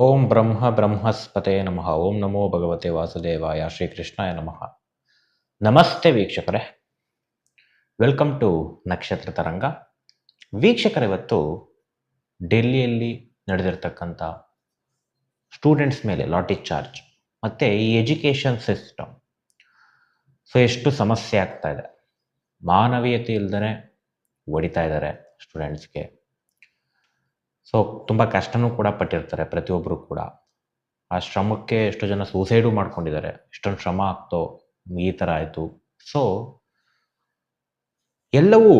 ಓಂ ಬ್ರಹ್ಮ ಬ್ರಹ್ಮಸ್ಪತೆ ನಮಃ. ಓಂ ನಮೋ ಭಗವತೆ ವಾಸುದೇವಾಯ. ಶ್ರೀಕೃಷ್ಣಾಯ ನಮಃ. ನಮಸ್ತೆ ವೀಕ್ಷಕರೇ, ವೆಲ್ಕಮ್ ಟು ನಕ್ಷತ್ರ ತರಂಗ. ಇವತ್ತು ಡೆಲ್ಲಿಯಲ್ಲಿ ನಡೆದಿರ್ತಕ್ಕಂಥ ಸ್ಟೂಡೆಂಟ್ಸ್ ಮೇಲೆ ಲಾಠಿ ಚಾರ್ಜ್ ಮತ್ತು ಈ ಎಜುಕೇಷನ್ ಸಿಸ್ಟಮ್ ಎಷ್ಟು ಸಮಸ್ಯೆ ಆಗ್ತಾ ಇದೆ, ಮಾನವೀಯತೆ ಇಲ್ದೇ ಹೊಡಿತಾ ಇದ್ದಾರೆ ಸ್ಟೂಡೆಂಟ್ಸ್ಗೆ. ತುಂಬ ಕಷ್ಟನೂ ಕೂಡ ಪಟ್ಟಿರ್ತಾರೆ ಪ್ರತಿಯೊಬ್ಬರು ಕೂಡ. ಆ ಶ್ರಮಕ್ಕೆ ಎಷ್ಟೋ ಜನ ಸೂಸೈಡು ಮಾಡ್ಕೊಂಡಿದ್ದಾರೆ. ಇಷ್ಟೊಂದು ಶ್ರಮ ಆಗ್ತೋ ಈ ಥರ ಆಯಿತು. ಎಲ್ಲವೂ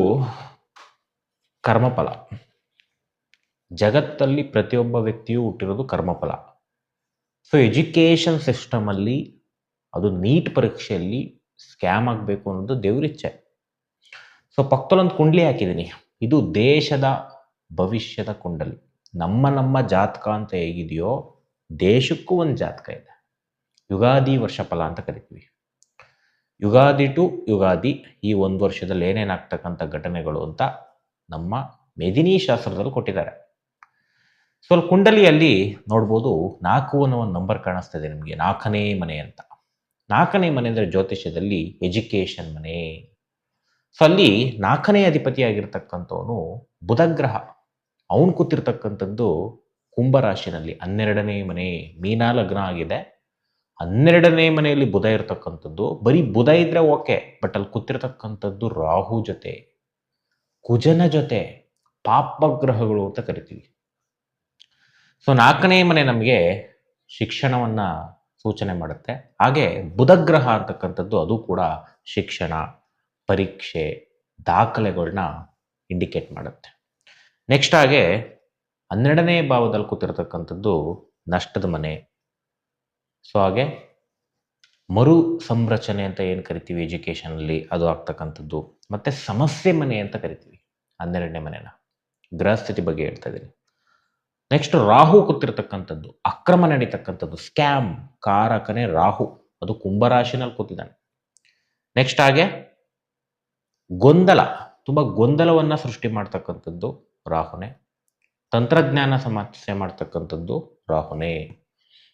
ಕರ್ಮಫಲ. ಜಗತ್ತಲ್ಲಿ ಪ್ರತಿಯೊಬ್ಬ ವ್ಯಕ್ತಿಯೂ ಹುಟ್ಟಿರೋದು ಕರ್ಮಫಲ. ಎಜುಕೇಷನ್ ಸಿಸ್ಟಮಲ್ಲಿ ಅದು ನೀಟ್ ಪರೀಕ್ಷೆಯಲ್ಲಿ ಸ್ಕ್ಯಾಮ್ ಆಗಬೇಕು ಅನ್ನೋದು ದೇವರಿಚ್ಛೆ. ಪಕ್ಕದಲ್ಲೊಂದು ಕುಂಡ್ಲಿ ಹಾಕಿದ್ದೀನಿ. ಇದು ದೇಶದ ಭವಿಷ್ಯದ ಕುಂಡಲಿ. ನಮ್ಮ ಜಾತಕ ಅಂತ ಹೇಗಿದೆಯೋ ದೇಶಕ್ಕೂ ಒಂದು ಜಾತಕ ಇದೆ. ಯುಗಾದಿ ವರ್ಷ ಫಲ ಅಂತ ಕರಿತೀವಿ. ಯುಗಾದಿ ಟು ಯುಗಾದಿ ಈ ಒಂದು ವರ್ಷದಲ್ಲಿ ಏನೇನಾಗ್ತಕ್ಕಂಥ ಘಟನೆಗಳು ಅಂತ ನಮ್ಮ ಮೇದಿನಿ ಶಾಸ್ತ್ರದಲ್ಲಿ ಕೊಟ್ಟಿದ್ದಾರೆ. ಕುಂಡಲಿಯಲ್ಲಿ ನೋಡ್ಬೋದು 4 ಅನ್ನೋ ಒಂದು ನಂಬರ್ ಕಾಣಿಸ್ತಾ ಇದೆ ನಿಮಗೆ. 4ನೇ ಮನೆ ಅಂತ. 4ನೇ ಮನೆ ಅಂದರೆ ಜ್ಯೋತಿಷ್ಯದಲ್ಲಿ ಎಜುಕೇಷನ್ ಮನೆ. ಅಲ್ಲಿ 4ನೇ ಅಧಿಪತಿಯಾಗಿರ್ತಕ್ಕಂಥವನು ಬುಧ ಗ್ರಹ. ಅವನು ಕೂತಿರ್ತಕ್ಕಂಥದ್ದು ಕುಂಭರಾಶಿನಲ್ಲಿ 12ನೇ ಮನೆ. ಮೀನ ಲಗ್ನ ಆಗಿದೆ, 12ನೇ ಮನೆಯಲ್ಲಿ ಬುಧ ಇರತಕ್ಕಂಥದ್ದು. ಬರೀ ಬುಧ ಇದ್ರೆ ಓಕೆ, ಬಟ್ ಅಲ್ಲಿ ಕೂತಿರ್ತಕ್ಕಂಥದ್ದು ರಾಹು ಜೊತೆ, ಕುಜನ ಜೊತೆ, ಪಾಪಗ್ರಹಗಳು ಅಂತ ಕರಿತೀವಿ. 4ನೇ ಮನೆ ನಮಗೆ ಶಿಕ್ಷಣವನ್ನ ಸೂಚನೆ ಮಾಡುತ್ತೆ. ಹಾಗೆ ಬುಧಗ್ರಹ ಅಂತಕ್ಕಂಥದ್ದು ಅದು ಕೂಡ ಶಿಕ್ಷಣ, ಪರೀಕ್ಷೆ, ದಾಖಲೆಗಳನ್ನ ಇಂಡಿಕೇಟ್ ಮಾಡುತ್ತೆ. ನೆಕ್ಸ್ಟ್ ಹಾಗೆ 12ನೇ ಭಾವದಲ್ಲಿ ಕೂತಿರ್ತಕ್ಕಂಥದ್ದು ನಷ್ಟದ ಮನೆ. ಹಾಗೆ ಮರು ಸಂರಚನೆ ಅಂತ ಏನು ಕರಿತೀವಿ ಎಜುಕೇಷನಲ್ಲಿ, ಅದು ಆಗ್ತಕ್ಕಂಥದ್ದು. ಮತ್ತು ಸಮಸ್ಯೆ ಮನೆ ಅಂತ ಕರಿತೀವಿ 12ನೇ ಮನೆನ. ಗ್ರಹಸ್ಥಿತಿ ಬಗ್ಗೆ ಹೇಳ್ತಾ ಇದ್ದೀನಿ. ನೆಕ್ಸ್ಟ್ ರಾಹು ಕೂತಿರ್ತಕ್ಕಂಥದ್ದು ಅಕ್ರಮ ನಡೀತಕ್ಕಂಥದ್ದು, ಸ್ಕ್ಯಾಮ್ ಕಾರಕನೇ ರಾಹು. ಅದು ಕುಂಭರಾಶಿನಲ್ಲಿ ಕೂತಿದ್ದಾನೆ. ನೆಕ್ಸ್ಟ್ ಹಾಗೆ ಗೊಂದಲ, ತುಂಬ ಗೊಂದಲವನ್ನು ಸೃಷ್ಟಿ ಮಾಡ್ತಕ್ಕಂಥದ್ದು ರಾಹುನೇ. ತಂತ್ರಜ್ಞಾನ ಸಮಸ್ಯೆ ಮಾಡ್ತಕ್ಕಂಥದ್ದು ರಾಹುನೇ.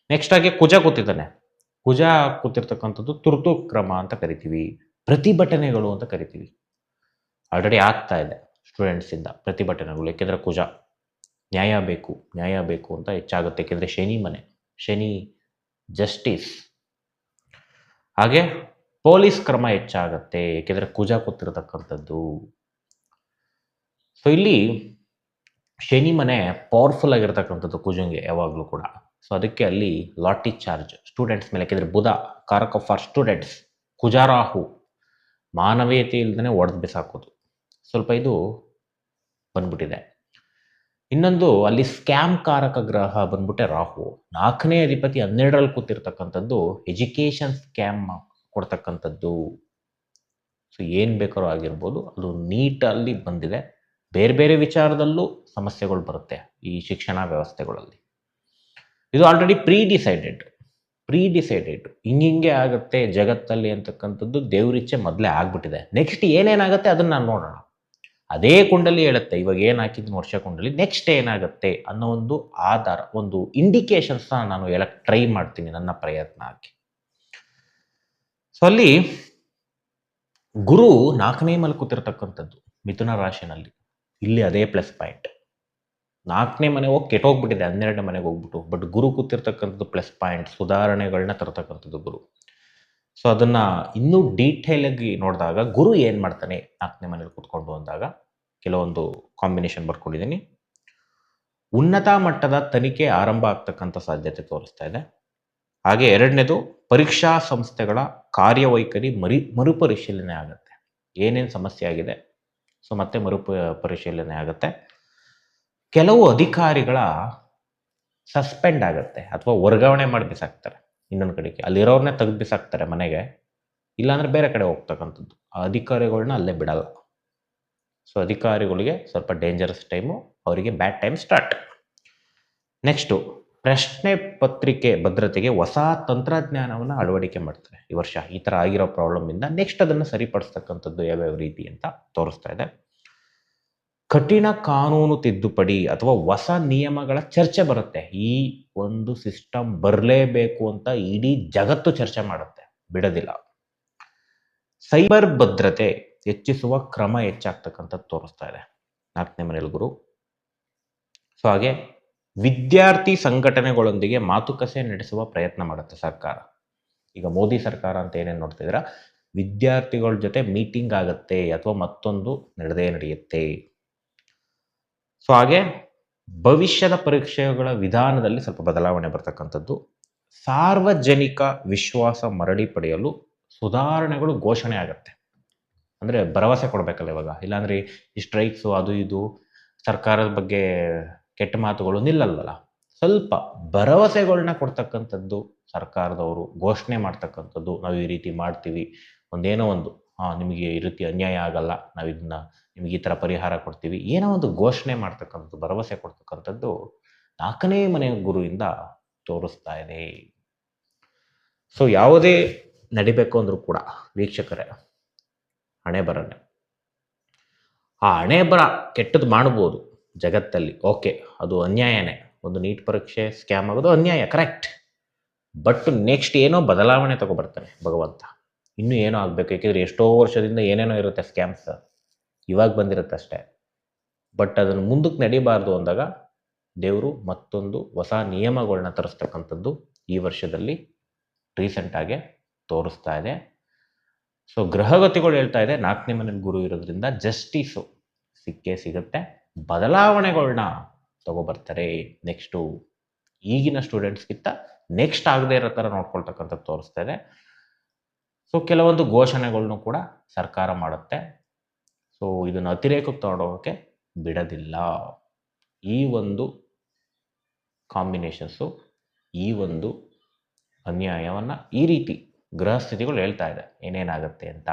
ನೆಕ್ಸ್ಟ್ ಹಾಗೆ ಕುಜ ಕೂತಿದ್ದಾನೆ. ಕುಜ ಕೂತಿರ್ತಕ್ಕಂಥದ್ದು ತುರ್ತು ಕ್ರಮ ಅಂತ ಕರಿತೀವಿ, ಪ್ರತಿಭಟನೆಗಳು ಅಂತ ಕರಿತೀವಿ. ಆಲ್ರೆಡಿ ಆಗ್ತಾ ಇದೆ ಸ್ಟೂಡೆಂಟ್ಸಿಂದ ಪ್ರತಿಭಟನೆಗಳು. ಏಕೆಂದರೆ ಕುಜ ನ್ಯಾಯ ಬೇಕು ಅಂತ ಹೆಚ್ಚಾಗುತ್ತೆ. ಏಕೆಂದರೆ ಶನಿ ಮನೆ, ಶನಿ ಜಸ್ಟಿಸ್. ಹಾಗೆ ಪೊಲೀಸ್ ಕ್ರಮ ಹೆಚ್ಚಾಗತ್ತೆ, ಏಕೆಂದರೆ ಕುಜ ಕೂತಿರ್ತಕ್ಕಂಥದ್ದು. ಇಲ್ಲಿ ಶನಿ ಮನೆ ಪವರ್ಫುಲ್ ಆಗಿರ್ತಕ್ಕಂಥದ್ದು ಕುಜಂಗೆ ಯಾವಾಗಲೂ ಕೂಡ. ಅದಕ್ಕೆ ಅಲ್ಲಿ ಲಾಠಿ ಚಾರ್ಜ್ ಸ್ಟೂಡೆಂಟ್ಸ್ ಮೇಲೆ. ಯಾಕೆಂದರೆ ಬುಧ ಕಾರಕ ಫಾರ್ ಸ್ಟೂಡೆಂಟ್ಸ್, ಕುಜಾರಾಹು ಮಾನವೀಯತೆ ಇಲ್ದೇ ಒಡೆದು ಬಿಸಾಕೋದು. ಇದು ಬಂದ್ಬಿಟ್ಟಿದೆ. ಇನ್ನೊಂದು ಅಲ್ಲಿ ಸ್ಕ್ಯಾಮ್ ಕಾರಕ ಗ್ರಹ ಬಂದ್ಬಿಟ್ಟೆ ರಾಹು. 4ನೇ ಅಧಿಪತಿ 12ರಲ್ಲಿ ಕೂತಿರ್ತಕ್ಕಂಥದ್ದು ಎಜುಕೇಷನ್ ಸ್ಕ್ಯಾಮ್ ಕೊಡ್ತಕ್ಕಂಥದ್ದು. ಏನು ಬೇಕಾದ್ರೂ ಆಗಿರ್ಬೋದು, ಅದು ನೀಟಲ್ಲಿ ಬಂದಿದೆ. ಬೇರೆ ಬೇರೆ ವಿಚಾರದಲ್ಲೂ ಸಮಸ್ಯೆಗಳು ಬರುತ್ತೆ ಈ ಶಿಕ್ಷಣ ವ್ಯವಸ್ಥೆಗಳಲ್ಲಿ. ಇದು ಆಲ್ರೆಡಿ ಪ್ರೀ ಡಿಸೈಡೆಡ್ ಹಿಂಗೆ ಆಗುತ್ತೆ ಜಗತ್ತಲ್ಲಿ ಅಂತಕ್ಕಂಥದ್ದು ದೇವರಿಚ್ಛೆ ಮೊದಲೇ ಆಗ್ಬಿಟ್ಟಿದೆ. ನೆಕ್ಸ್ಟ್ ಏನೇನಾಗುತ್ತೆ ಅದನ್ನು ನಾನು ನೋಡೋಣ. ಅದೇ ಕುಂಡಲಿ ಹೇಳುತ್ತೆ ಇವಾಗ ಏನು ಹಾಕಿದ್ದೀನಿ ವರ್ಷ ಕುಂಡಲಿ, ನೆಕ್ಸ್ಟ್ ಏನಾಗುತ್ತೆ ಅನ್ನೋ ಒಂದು ಆಧಾರ, ಒಂದು ಇಂಡಿಕೇಶನ್ಸ್ನ ನಾನು ಹೇಳಕ್ಕೆ ಟ್ರೈ ಮಾಡ್ತೀನಿ ನನ್ನ ಪ್ರಯತ್ನ ಹಾಕಿ. ಅಲ್ಲಿ ಗುರು 4ನೇ ಮನೆ ಕೂತಿರ್ತಕ್ಕಂಥದ್ದು ಮಿಥುನ ರಾಶಿನಲ್ಲಿ. ಇಲ್ಲಿ ಅದೇ ಪ್ಲಸ್ ಪಾಯಿಂಟ್. 4ನೇ ಮನೆ ಹೋಗಿ ಕೆಟ್ಟೋಗ್ಬಿಟ್ಟಿದೆ, 12ನೇ ಮನೆಗೆ ಹೋಗ್ಬಿಟ್ಟು. ಬಟ್ ಗುರು ಕೂತಿರ್ತಕ್ಕಂಥದ್ದು ಪ್ಲಸ್ ಪಾಯಿಂಟ್, ಸುಧಾರಣೆಗಳನ್ನ ತರತಕ್ಕಂಥದ್ದು ಗುರು. ಅದನ್ನ ಇನ್ನೂ ಡೀಟೇಲ್ ಆಗಿ ನೋಡಿದಾಗ ಗುರು ಏನು ಮಾಡ್ತಾನೆ 4ನೇ ಮನೇಲಿ ಕೂತ್ಕೊಂಡು ಅಂದಾಗ ಕೆಲವೊಂದು ಕಾಂಬಿನೇಷನ್ ಬರ್ಕೊಂಡಿದ್ದೀನಿ. ಉನ್ನತ ಮಟ್ಟದ ತನಿಖೆ ಆರಂಭ ಆಗ್ತಕ್ಕಂಥ ಸಾಧ್ಯತೆ ತೋರಿಸ್ತಾ ಇದೆ. ಹಾಗೆ 2ನೇದು ಪರೀಕ್ಷಾ ಸಂಸ್ಥೆಗಳ ಕಾರ್ಯವೈಖರಿ ಮರುಪರಿಶೀಲನೆ ಆಗುತ್ತೆ. ಏನೇನು ಸಮಸ್ಯೆ ಆಗಿದೆ ಮತ್ತೆ ಪರಿಶೀಲನೆ ಆಗುತ್ತೆ. ಕೆಲವು ಅಧಿಕಾರಿಗಳ ಸಸ್ಪೆಂಡ್ ಆಗುತ್ತೆ ಅಥವಾ ವರ್ಗಾವಣೆ ಮಾಡಿ ಬಿಸಾಕ್ತಾರೆ. ಇನ್ನೊಂದು ಕಡೆಗೆ ಅಲ್ಲಿರೋರ್ನೇ ತೆಗೆದು ಬಿಸಾಕ್ತಾರೆ ಮನೆಗೆ, ಇಲ್ಲಾಂದ್ರೆ ಬೇರೆ ಕಡೆ ಹೋಗ್ತಕ್ಕಂಥದ್ದು. ಆ ಅಧಿಕಾರಿಗಳನ್ನ ಅಲ್ಲೇ ಬಿಡಲ್ಲ. ಅಧಿಕಾರಿಗಳಿಗೆ ಸ್ವಲ್ಪ ಡೇಂಜರಸ್ ಟೈಮು, ಅವರಿಗೆ ಬ್ಯಾಡ್ ಟೈಮ್ ಸ್ಟಾರ್ಟ್. ನೆಕ್ಸ್ಟು ಪ್ರಶ್ನೆ ಪತ್ರಿಕೆ ಭದ್ರತೆಗೆ ಹೊಸ ತಂತ್ರಜ್ಞಾನವನ್ನು ಅಳವಡಿಕೆ ಮಾಡ್ತಾರೆ ಈ ವರ್ಷ. ಈ ಥರ ಆಗಿರೋ ಪ್ರಾಬ್ಲಮಿಂದ ನೆಕ್ಸ್ಟ್ ಅದನ್ನು ಸರಿಪಡಿಸ್ತಕ್ಕಂಥದ್ದು ಯಾವ್ಯಾವ ರೀತಿ ಅಂತ ತೋರಿಸ್ತಾ ಇದೆ. ಕಠಿಣ ಕಾನೂನು ತಿದ್ದುಪಡಿ ಅಥವಾ ಹೊಸ ನಿಯಮಗಳ ಚರ್ಚೆ ಬರುತ್ತೆ. ಈ ಒಂದು ಸಿಸ್ಟಮ್ ಬರಲೇಬೇಕು ಅಂತ ಇಡೀ ಜಗತ್ತು ಚರ್ಚೆ ಮಾಡುತ್ತೆ, ಬಿಡೋದಿಲ್ಲ. ಸೈಬರ್ ಭದ್ರತೆ ಹೆಚ್ಚಿಸುವ ಕ್ರಮ ಹೆಚ್ಚಾಗ್ತಕ್ಕಂಥದ್ದು ತೋರಿಸ್ತಾ ಇದೆ 4ನೇ ಮನೆಯಲ್ಲಿ ಗುರು. ಸೊ ಹಾಗೆ ವಿದ್ಯಾರ್ಥಿ ಸಂಘಟನೆಗಳೊಂದಿಗೆ ಮಾತುಕತೆ ನಡೆಸುವ ಪ್ರಯತ್ನ ಮಾಡುತ್ತೆ ಸರ್ಕಾರ. ಈಗ ಮೋದಿ ಸರ್ಕಾರ ಅಂತ ಏನೇನು ನೋಡ್ತಿದ್ದೀರಾ, ವಿದ್ಯಾರ್ಥಿಗಳ ಜೊತೆ ಮೀಟಿಂಗ್ ಆಗುತ್ತೆ ಅಥವಾ ಮತ್ತೊಂದು ನಡೆಯುತ್ತೆ. ಸೊ ಹಾಗೆ ಭವಿಷ್ಯದ ಪರೀಕ್ಷೆಗಳ ವಿಧಾನದಲ್ಲಿ ಸ್ವಲ್ಪ ಬದಲಾವಣೆ ಬರ್ತಕ್ಕಂಥದ್ದು. ಸಾರ್ವಜನಿಕ ವಿಶ್ವಾಸ ಮರಳಿ ಪಡೆಯಲು ಸುಧಾರಣೆಗಳು ಘೋಷಣೆ ಆಗುತ್ತೆ. ಅಂದರೆ ಭರವಸೆ ಕೊಡಬೇಕಲ್ಲ ಇವಾಗ, ಇಲ್ಲಾಂದ್ರೆ ಈ ಸ್ಟ್ರೈಕ್ಸು ಅದು ಇದು ಸರ್ಕಾರದ ಬಗ್ಗೆ ಕೆಟ್ಟ ಮಾತುಗಳು ನಿಲ್ಲಲ್ವಲ್ಲ. ಸ್ವಲ್ಪ ಭರವಸೆಗಳನ್ನ ಕೊಡ್ತಕ್ಕಂಥದ್ದು ಸರ್ಕಾರದವರು ಘೋಷಣೆ ಮಾಡ್ತಕ್ಕಂಥದ್ದು. ನಾವು ಈ ರೀತಿ ಮಾಡ್ತೀವಿ, ಒಂದೇನೋ ಒಂದು ನಿಮಗೆ ಈ ರೀತಿ ಅನ್ಯಾಯ ಆಗಲ್ಲ, ನಾವು ಇದನ್ನ ನಿಮಗೆ ಈ ಥರ ಪರಿಹಾರ ಕೊಡ್ತೀವಿ, ಏನೋ ಒಂದು ಘೋಷಣೆ ಮಾಡ್ತಕ್ಕಂಥದ್ದು, ಭರವಸೆ ಕೊಡ್ತಕ್ಕಂಥದ್ದು 4ನೇ ಮನೆ ಗುರುವಿಂದ ತೋರಿಸ್ತಾ ಇದೆ. ಸೊ ಯಾವುದೇ ನಡಿಬೇಕು ಅಂದ್ರೂ ಕೂಡ ವೀಕ್ಷಕರೇ, ಹಣೆ ಬರನೆ, ಆ ಹಣೆ ಬರ ಕೆಟ್ಟದ್ದು ಮಾಡ್ಬೋದು ಜಗತ್ತಲ್ಲಿ, ಓಕೆ, ಅದು ಅನ್ಯಾಯನೇ. ಒಂದು ನೀಟ್ ಪರೀಕ್ಷೆ ಸ್ಕ್ಯಾಮ್ ಆಗೋದು ಅನ್ಯಾಯ, ಕರೆಕ್ಟ್. ಬಟ್ ನೆಕ್ಸ್ಟ್ ಏನೋ ಬದಲಾವಣೆ ತಗೊಬರ್ತಾನೆ ಭಗವಂತ. ಇನ್ನೂ ಏನೋ ಆಗಬೇಕು, ಯಾಕೆಂದರೆ ಎಷ್ಟೋ ವರ್ಷದಿಂದ ಏನೇನೋ ಇರುತ್ತೆ ಸ್ಕ್ಯಾಮ್ಸ್, ಇವಾಗ ಬಂದಿರುತ್ತೆ ಅಷ್ಟೇ. ಬಟ್ ಅದನ್ನು ಮುಂದಕ್ಕೆ ನಡಿಬಾರ್ದು ಅಂದಾಗ ದೇವರು ಮತ್ತೊಂದು ಹೊಸ ನಿಯಮಗಳನ್ನ ತರಿಸ್ತಕ್ಕಂಥದ್ದು ಈ ವರ್ಷದಲ್ಲಿ ರೀಸೆಂಟಾಗೆ ತೋರಿಸ್ತಾ ಇದೆ. ಸೊ ಗ್ರಹಗತಿಗಳು ಹೇಳ್ತಾ ಇದೆ 4ನೇ ಮನೇಲಿ ಗುರು ಇರೋದ್ರಿಂದ ಜಸ್ಟಿಸು ಸಿಕ್ಕೇ ಸಿಗುತ್ತೆ, ಬದಲಾವಣೆಗಳನ್ನ ತಗೊಬರ್ತಾರೆ. ನೆಕ್ಸ್ಟು ಈಗಿನ ಸ್ಟೂಡೆಂಟ್ಸ್ಗಿಂತ ನೆಕ್ಸ್ಟ್ ಆಗದೆ ಇರೋ ಥರ ನೋಡ್ಕೊಳ್ತಕ್ಕಂಥದ್ದು ತೋರಿಸ್ತಾ ಇದೆ. ಸೊ ಕೆಲವೊಂದು ಘೋಷಣೆಗಳನ್ನು ಕೂಡ ಸರ್ಕಾರ ಮಾಡುತ್ತೆ. ಸೊ ಇದನ್ನು ಅತಿರೇಕಕ್ಕೆ ತಗೊಂಡೋಗೋಕ್ಕೆ ಬಿಡೋದಿಲ್ಲ. ಈ ಒಂದು ಕಾಂಬಿನೇಷನ್ಸು, ಈ ಒಂದು ಅನ್ಯಾಯವನ್ನು ಈ ರೀತಿ ಗ್ರಹ ಸ್ಥಿತಿಗಳು ಹೇಳ್ತಾ ಇದೆ ಏನೇನಾಗುತ್ತೆ ಅಂತ.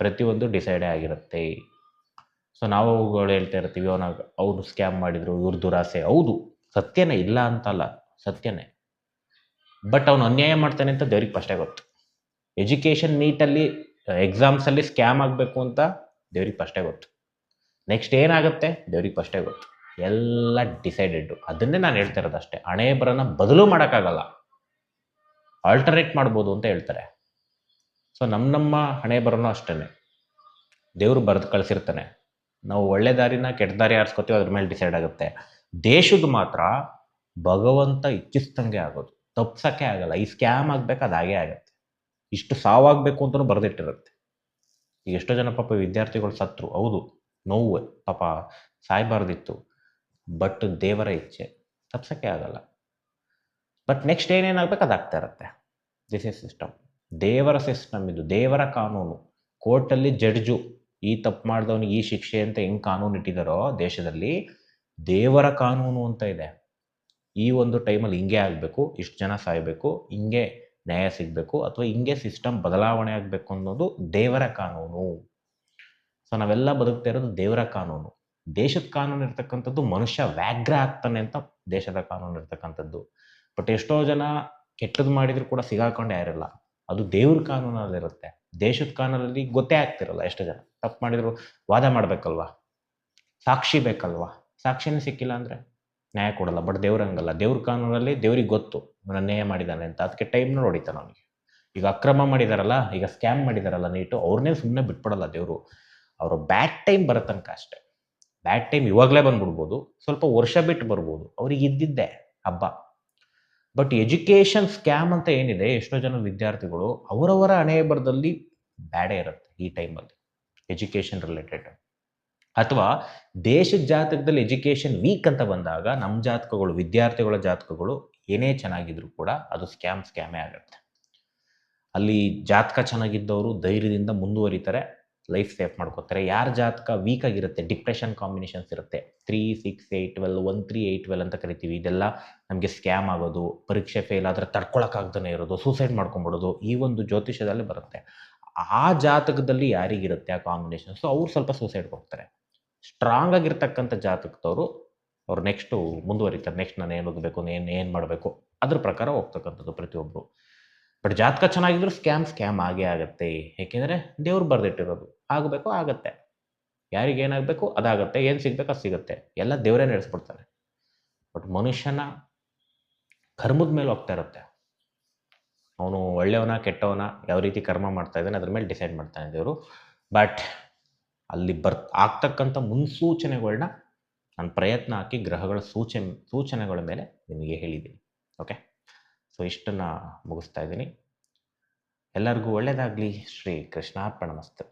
ಪ್ರತಿಯೊಂದು ಡಿಸೈಡೇ ಆಗಿರುತ್ತೆ. ಸೊ ನಾವುಗಳು ಹೇಳ್ತಾ ಇರ್ತೀವಿ, ಅವನು ಸ್ಕ್ಯಾಮ್ ಮಾಡಿದ್ರು, ಇವ್ರ ದುರಾಸೆ. ಹೌದು, ಸತ್ಯನೇ, ಇಲ್ಲ ಅಂತಲ್ಲ, ಸತ್ಯನೇ. ಬಟ್ ಅವನು ಅನ್ಯಾಯ ಮಾಡ್ತಾನೆ ಅಂತ ದೇವ್ರಿಗೆ ಫಸ್ಟೇ ಗೊತ್ತು. ಎಜುಕೇಷನ್ ನೀಟಲ್ಲಿ ಎಕ್ಸಾಮ್ಸಲ್ಲಿ ಸ್ಕ್ಯಾಮ್ ಆಗಬೇಕು ಅಂತ ದೇವ್ರಿಗೆ ಫಸ್ಟೇ ಗೊತ್ತು. ನೆಕ್ಸ್ಟ್ ಏನಾಗುತ್ತೆ ದೇವ್ರಿಗೆ ಫಸ್ಟೇ ಗೊತ್ತು. ಎಲ್ಲ ಡಿಸೈಡೆಡ್ಡು. ಅದನ್ನೇ ನಾನು ಹೇಳ್ತಾ ಇರೋದು ಅಷ್ಟೇ. ಹಣೆ ಬರನ ಬದಲು ಮಾಡೋಕ್ಕಾಗಲ್ಲ, ಆಲ್ಟರ್ನೇಟ್ ಮಾಡ್ಬೋದು ಅಂತ ಹೇಳ್ತಾರೆ. ಸೊ ನಮ್ಮ ಹಣೆ ಬರನೂ ಅಷ್ಟೇ, ದೇವರು ಬರೆದು ಕಳಿಸಿರ್ತಾನೆ. ನಾವು ಒಳ್ಳೆ ದಾರಿನ ಕೆಟ್ಟ ದಾರಿ ಆರಿಸ್ಕೊತೀವಿ, ಅದ್ರ ಮೇಲೆ ಡಿಸೈಡ್ ಆಗುತ್ತೆ. ದೇಶದ ಮಾತ್ರ ಭಗವಂತ ಇಚ್ಛಿಸ್ದಂಗೆ ಆಗೋದು, ತಪ್ಸೋಕ್ಕೆ ಆಗಲ್ಲ. ಈ ಸ್ಕ್ಯಾಮ್ ಆಗಬೇಕು, ಅದು ಹಾಗೇ ಆಗುತ್ತೆ. ಇಷ್ಟು ಸಾವಾಗಬೇಕು ಅಂತಲೂ ಬರೆದಿಟ್ಟಿರುತ್ತೆ. ಈಗ ಎಷ್ಟೋ ಜನ ಪಾಪ ವಿದ್ಯಾರ್ಥಿಗಳು ಸತ್ರು, ಹೌದು, ನೋವು, ಪಾಪ ಸಾಯಬಾರ್ದಿತ್ತು. ಬಟ್ ದೇವರ ಇಚ್ಛೆ, ತಪ್ಸೋಕ್ಕೆ ಆಗಲ್ಲ. ಬಟ್ ನೆಕ್ಸ್ಟ್ ಏನೇನಾಗಬೇಕು ಅದಾಗ್ತಾ ಇರುತ್ತೆ. ದಿಸ್ ಇಸ್ ಸಿಸ್ಟಮ್, ದೇವರ ಸಿಸ್ಟಮ್ ಇದು, ದೇವರ ಕಾನೂನು. ಕೋರ್ಟಲ್ಲಿ ಜಡ್ಜು ಈ ತಪ್ಪು ಮಾಡಿದವನಿಗೆ ಈ ಶಿಕ್ಷೆ ಅಂತ ಹೆಂಗೆ ಕಾನೂನು ಇಟ್ಟಿದ್ದಾರೋ ದೇಶದಲ್ಲಿ, ದೇವರ ಕಾನೂನು ಅಂತ ಇದೆ. ಈ ಒಂದು ಟೈಮಲ್ಲಿ ಹಿಂಗೆ ಆಗಬೇಕು, ಇಷ್ಟು ಜನ ಸಾಯಬೇಕು, ಹಿಂಗೆ ನ್ಯಾಯ ಸಿಗಬೇಕು, ಅಥವಾ ಹಿಂಗೆ ಸಿಸ್ಟಮ್ ಬದಲಾವಣೆ ಆಗಬೇಕು ಅನ್ನೋದು ದೇವರ ಕಾನೂನು. ಸೊ ನಾವೆಲ್ಲ ಬದುಕ್ತಾ ಇರೋದು ದೇವರ ಕಾನೂನು. ದೇಶದ ಕಾನೂನು ಇರ್ತಕ್ಕಂಥದ್ದು ಮನುಷ್ಯ ವ್ಯಾಘ್ರ ಆಗ್ತಾನೆ ಅಂತ ದೇಶದ ಕಾನೂನು ಇರ್ತಕ್ಕಂಥದ್ದು. ಬಟ್ ಎಷ್ಟೋ ಜನ ಕೆಟ್ಟದ್ದು ಮಾಡಿದ್ರು ಕೂಡ ಸಿಗಾಕೊಂಡು ಯಾರಿಲ್ಲ, ಅದು ದೇವ್ರ ಕಾನೂನಲ್ಲಿರುತ್ತೆ. ದೇಶದ ಕಾನೂನಲ್ಲಿ ಗೊತ್ತೇ ಆಗ್ತಿರಲ್ಲ. ಎಷ್ಟೋ ಜನ ತಪ್ಪು ಮಾಡಿದ್ರು ವಾದ ಮಾಡಬೇಕಲ್ವಾ, ಸಾಕ್ಷಿ ಬೇಕಲ್ವಾ, ಸಾಕ್ಷಿನೇ ಸಿಕ್ಕಿಲ್ಲ ಅಂದರೆ ನ್ಯಾಯ ಕೊಡಲ್ಲ. ಬಟ್ ದೇವ್ರಂಗಲ್ಲ, ದೇವ್ರ ಕಾನೂನಲ್ಲಿ ದೇವ್ರಿಗೆ ಗೊತ್ತು ಇವನು ಅನ್ಯಾಯ ಮಾಡಿದ್ದಾನೆ ಅಂತ, ಅದಕ್ಕೆ ಟೈಮ್ನ ಹೊಡಿತಾನೆ ಅವನಿಗೆ. ಈಗ ಅಕ್ರಮ ಮಾಡಿದಾರಲ್ಲ, ಈಗ ಸ್ಕ್ಯಾಮ್ ಮಾಡಿದಾರಲ್ಲ ನೀಟು, ಅವ್ರನ್ನೇ ಸುಮ್ಮನೆ ಬಿಟ್ಬಿಡಲ್ಲ ದೇವರು. ಅವರು ಬ್ಯಾಡ್ ಟೈಮ್ ಬರೋ ತನಕ ಅಷ್ಟೇ. ಬ್ಯಾಡ್ ಟೈಮ್ ಇವಾಗಲೇ ಬಂದ್ಬಿಡ್ಬೋದು, ಸ್ವಲ್ಪ ವರ್ಷ ಬಿಟ್ಟು ಬರ್ಬೋದು, ಅವ್ರಿಗೆ ಇದ್ದಿದ್ದೆ ಹಬ್ಬ. ಬಟ್ ಎಜುಕೇಷನ್ ಸ್ಕ್ಯಾಮ್ ಅಂತ ಏನಿದೆ, ಎಷ್ಟೋ ಜನ ವಿದ್ಯಾರ್ಥಿಗಳು ಅವರವರ ಹಣೆ ಬರದಲ್ಲಿ ಬ್ಯಾಡೇ ಇರುತ್ತೆ ಈ ಟೈಮಲ್ಲಿ, ಎಜುಕೇಷನ್ ರಿಲೇಟೆಡ್. ಅಥವಾ ದೇಶದ ಜಾತಕದಲ್ಲಿ ಎಜುಕೇಷನ್ ವೀಕ್ ಅಂತ ಬಂದಾಗ ನಮ್ಮ ಜಾತಕಗಳು, ವಿದ್ಯಾರ್ಥಿಗಳ ಜಾತಕಗಳು ಏನೇ ಚೆನ್ನಾಗಿದ್ರು ಕೂಡ ಅದು ಸ್ಕ್ಯಾಮೇ ಆಗುತ್ತೆ. ಅಲ್ಲಿ ಜಾತಕ ಚೆನ್ನಾಗಿದ್ದವರು ಧೈರ್ಯದಿಂದ ಮುಂದುವರಿತಾರೆ, ಲೈಫ್ ಸೇಫ್ ಮಾಡ್ಕೋತಾರೆ. ಯಾರ ಜಾತಕ ವೀಕ್ ಆಗಿರುತ್ತೆ, ಡಿಪ್ರೆಷನ್ ಕಾಂಬಿನೇಷನ್ಸ್ ಇರುತ್ತೆ, 3, 6, 8, 12, 1, 3, 8, 12 ಅಂತ ಕರಿತೀವಿ, ಇದೆಲ್ಲ ನಮಗೆ ಸ್ಕ್ಯಾಮ್ ಆಗೋದು, ಪರೀಕ್ಷೆ ಫೇಲ್ ಆದರೆ ತಡ್ಕೊಳಕ್ಕಾಗ್ದೇ ಇರೋದು, ಸೂಸೈಡ್ ಮಾಡ್ಕೊಂಬಿಡೋದು, ಈ ಒಂದು ಜ್ಯೋತಿಷದಲ್ಲಿ ಬರುತ್ತೆ. ಆ ಜಾತಕದಲ್ಲಿ ಯಾರಿಗಿರುತ್ತೆ ಆ ಕಾಂಬಿನೇಷನ್ಸು, ಅವ್ರು ಸ್ವಲ್ಪ ಸೂಸೈಡ್ಗೆ ಹೋಗ್ತಾರೆ. ಸ್ಟ್ರಾಂಗ್ ಆಗಿರ್ತಕ್ಕಂಥ ಜಾತಕದವರು ಅವ್ರು ನೆಕ್ಸ್ಟು ಮುಂದುವರಿತಾರೆ. ನೆಕ್ಸ್ಟ್ ನಾನು ಏನು ಓದಬೇಕು, ಏನು ಮಾಡಬೇಕು, ಅದ್ರ ಪ್ರಕಾರ ಹೋಗ್ತಕ್ಕಂಥದ್ದು ಪ್ರತಿಯೊಬ್ಬರು. ಬಟ್ ಜಾತಕ ಚೆನ್ನಾಗಿದ್ರು ಸ್ಕ್ಯಾಮ್ ಆಗೇ ಆಗುತ್ತೆ. ಏಕೆಂದರೆ ದೇವ್ರು ಬರೆದಿಟ್ಟಿರೋದು, ಆಗಬೇಕು, ಆಗುತ್ತೆ. ಯಾರಿಗೆ ಏನಾಗಬೇಕು ಅದಾಗುತ್ತೆ, ಏನು ಸಿಗಬೇಕು ಅದು ಸಿಗುತ್ತೆ, ಎಲ್ಲ ದೇವರೇ ನಡೆಸ್ಬಿಡ್ತಾರೆ. ಬಟ್ ಮನುಷ್ಯನ ಕರ್ಮದ ಮೇಲೆ ಹೋಗ್ತಾ ಇರುತ್ತೆ. ಅವನು ಒಳ್ಳೆಯವನ ಕೆಟ್ಟವನ ಯಾವ ರೀತಿ ಕರ್ಮ ಮಾಡ್ತಾ ಇದ್ದಾನೆ ಅದ್ರ ಮೇಲೆ ಡಿಸೈಡ್ ಮಾಡ್ತಾನೆ ದೇವರು. ಬಟ್ ಅಲ್ಲಿ ಆಗ್ತಕ್ಕಂಥ ಮುನ್ಸೂಚನೆಗಳನ್ನ ನಾನು ಪ್ರಯತ್ನ ಹಾಕಿ ಗ್ರಹಗಳ ಸೂಚನೆಗಳ ಮೇಲೆ ನಿಮಗೆ ಹೇಳಿದ್ದೀನಿ. ಓಕೆ, ಸೊ ಇಷ್ಟನ್ನು ಮುಗಿಸ್ತಾ ಇದ್ದೀನಿ. ಎಲ್ಲರಿಗೂ ಒಳ್ಳೆಯದಾಗಲಿ. ಶ್ರೀ ಕೃಷ್ಣಾರ್ಪಣಮಸ್ತು.